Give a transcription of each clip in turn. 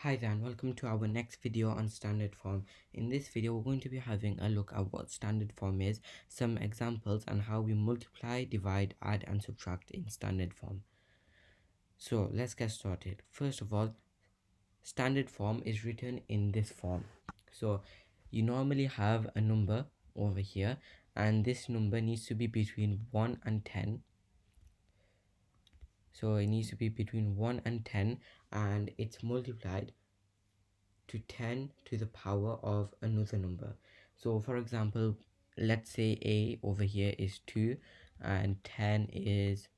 Hi there and welcome to our next video on standard form. In this video we're going to be having a look at what standard form is, some examples and how we multiply, divide, add and subtract in standard form. So let's get started. First of all, standard form is written in this form. So you normally have a number over here and this number needs to be between 1 and 10. So it needs to be between 1 and 10 and it's multiplied to 10 to the power of another number. So for example, let's say a over here is 2 and n is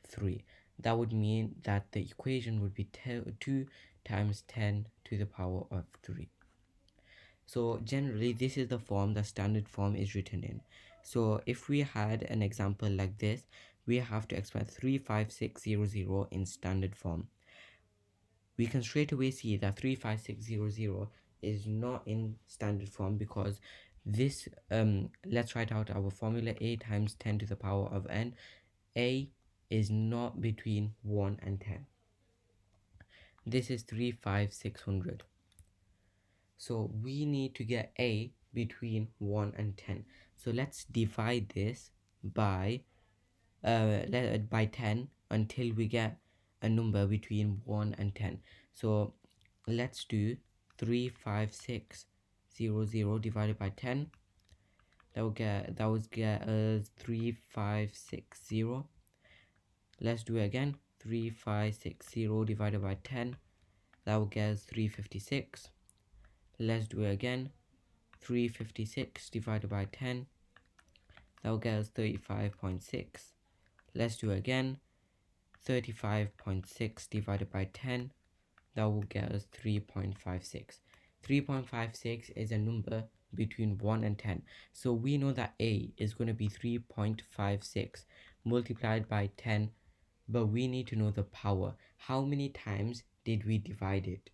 3. That would mean that the equation would be 2 times 10 to the power of 3. So generally this is the form that standard form is written in. So if we had an example like this, we have to express 35600 in standard form. We can straight away see that 35600 is not in standard form because this let's write out our formula. A times 10 to the power of n. A is not between 1 and 10. This is 35600. So we need to get a between 1 and 10. So let's divide this by 10 until we get a number between 1 and 10. So let's do 35600 divided by 10. That would get us 3560. Let's do it again. 3560 divided by 10. That will get us 356. Let's do it again. 356 divided by 10. That will get us 35.6. Let's do it again. 35.6 divided by 10. That will get us 3.56. 3.56 is a number between 1 and 10. So we know that a is going to be 3.56 multiplied by 10, but we need to know the power. How many times did we divide it?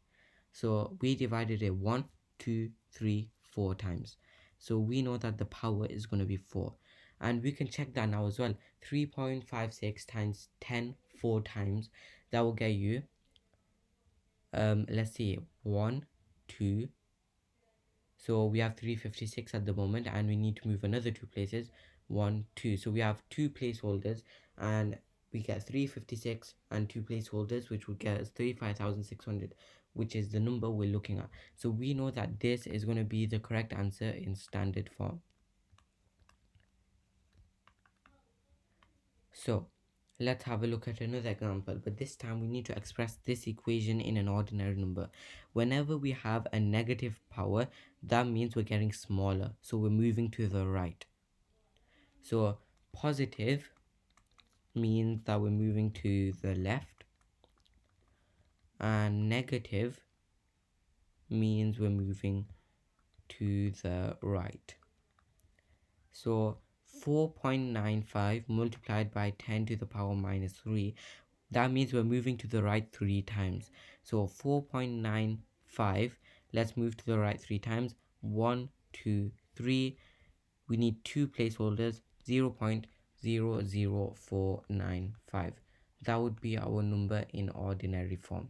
So we divided it 1, 2, 3, 4 times. So we know that the power is going to be 4. And we can check that now as well. 3.56 times 10 4 times. That will get you let's see, 1 2. So we have 356 at the moment and we need to move another 2 places. 1 2. So we have 2 placeholders and we get 356 and 2 placeholders, which would get us 35,600, which is the number we're looking at. So we know that this is going to be the correct answer in standard form. So let's have a look at another example, but this time we need to express this equation in an ordinary number. Whenever we have a negative power, that means we're getting smaller, so we're moving to the right. So positive means that we're moving to the left, and negative means we're moving to the right. So 4.95 multiplied by 10 to the power minus 3, that means we're moving to the right 3 times. So 4.95, let's move to the right 3 times. 1 2 3. We need 2 placeholders. 0.00495. That would be our number in ordinary form.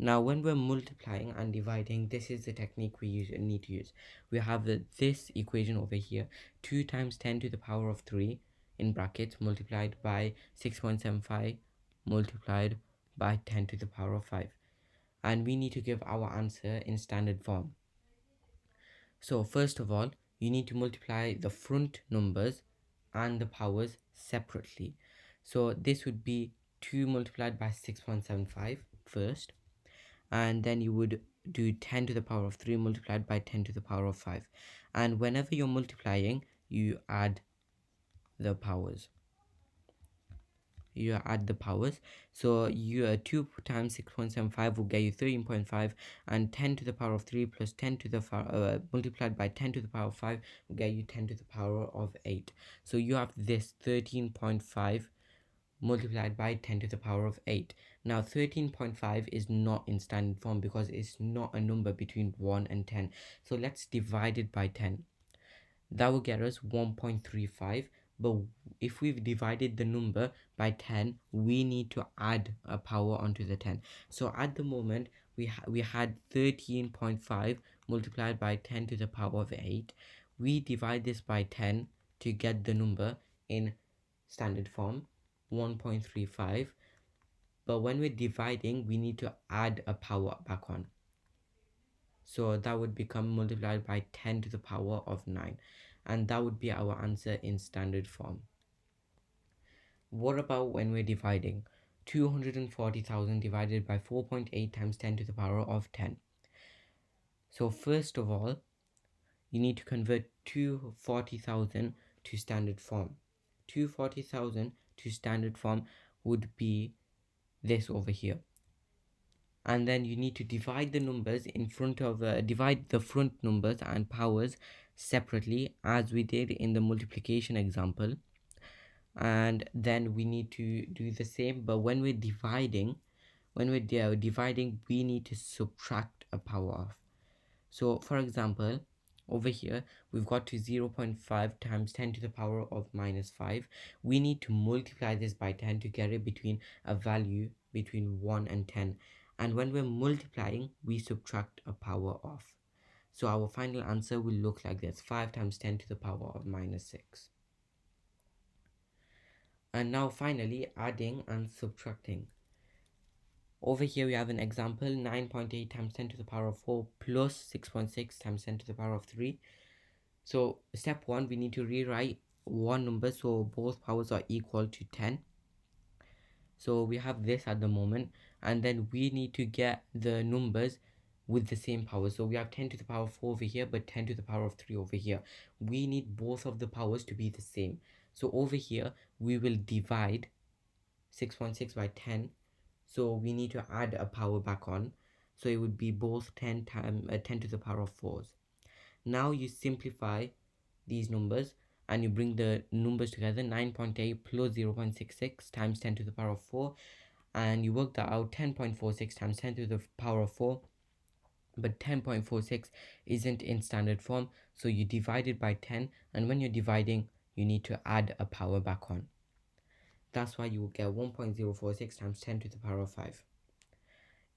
Now when we're multiplying and dividing, this is the technique we need to use. We have this equation over here, 2 times 10 to the power of 3 in brackets multiplied by 6.75 multiplied by 10 to the power of 5, and we need to give our answer in standard form. So first of all, you need to multiply the front numbers and the powers separately. So this would be 2 multiplied by 6.75 first, and then you would do 10 to the power of 3 multiplied by 10 to the power of 5. And whenever you're multiplying, you add the powers. So you 2 times 6.75 will get you 13.5, and 10 to the power of 3 plus 10 to the multiplied by 10 to the power of 5 will get you 10 to the power of 8. So you have this 13.5 multiplied by 10 to the power of 8. Now 13.5 is not in standard form because it's not a number between 1 and 10. So let's divide it by 10. That will get us 1.35 but if we've divided the number by 10, we need to add a power onto the 10. So at the moment we had 13.5 multiplied by 10 to the power of 8. We divide this by 10 to get the number in standard form, 1.35. But when we're dividing, we need to add a power back on. So that would become multiplied by 10 to the power of 9. And that would be our answer in standard form. What about when we're dividing? 240,000 divided by 4.8 times 10 to the power of 10. So first of all, you need to convert 240,000 to standard form. 240,000 to standard form would be this over here. And then you need to divide the numbers in front of divide the front numbers and powers separately, as we did in the multiplication example. And then we need to do the same, but when we're dividing, we need to subtract a power off. So for example, over here we've got to 0.5 times 10 to the power of minus 5. We need to multiply this by 10 to get it between a value between 1 and 10, and when we're multiplying, we subtract a power off. So our final answer will look like this: 5 times 10 to the power of minus 6. And now finally, adding and subtracting. Over here we have an example: 9.8 times 10 to the power of 4 plus 6.6 times 10 to the power of 3. So step 1, we need to rewrite one number so both powers are equal to 10. So we have this at the moment, and then we need to get the numbers with the same power. So we have 10 to the power of 4 over here, but 10 to the power of 3 over here. We need both of the powers to be the same. So over here we will divide 6.6 by 10. So we need to add a power back on. So it would be both 10 to the power of 4s. Now you simplify these numbers and you bring the numbers together: 9.8 plus 0.66 times 10 to the power of 4, and you work that out: 10.46 times 10 to the power of 4. But 10.46 isn't in standard form, so you divide it by 10, and when you're dividing, you need to add a power back on. That's why you will get 1.046 times 10 to the power of 5.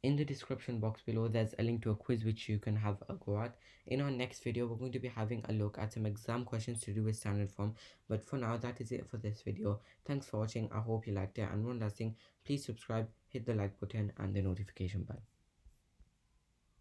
In the description box below, there's a link to a quiz which you can have a go at. In our next video, we're going to be having a look at some exam questions to do with standard form. But for now, that is it for this video. Thanks for watching. I hope you liked it. And one last thing, please subscribe, hit the like button and the notification bell.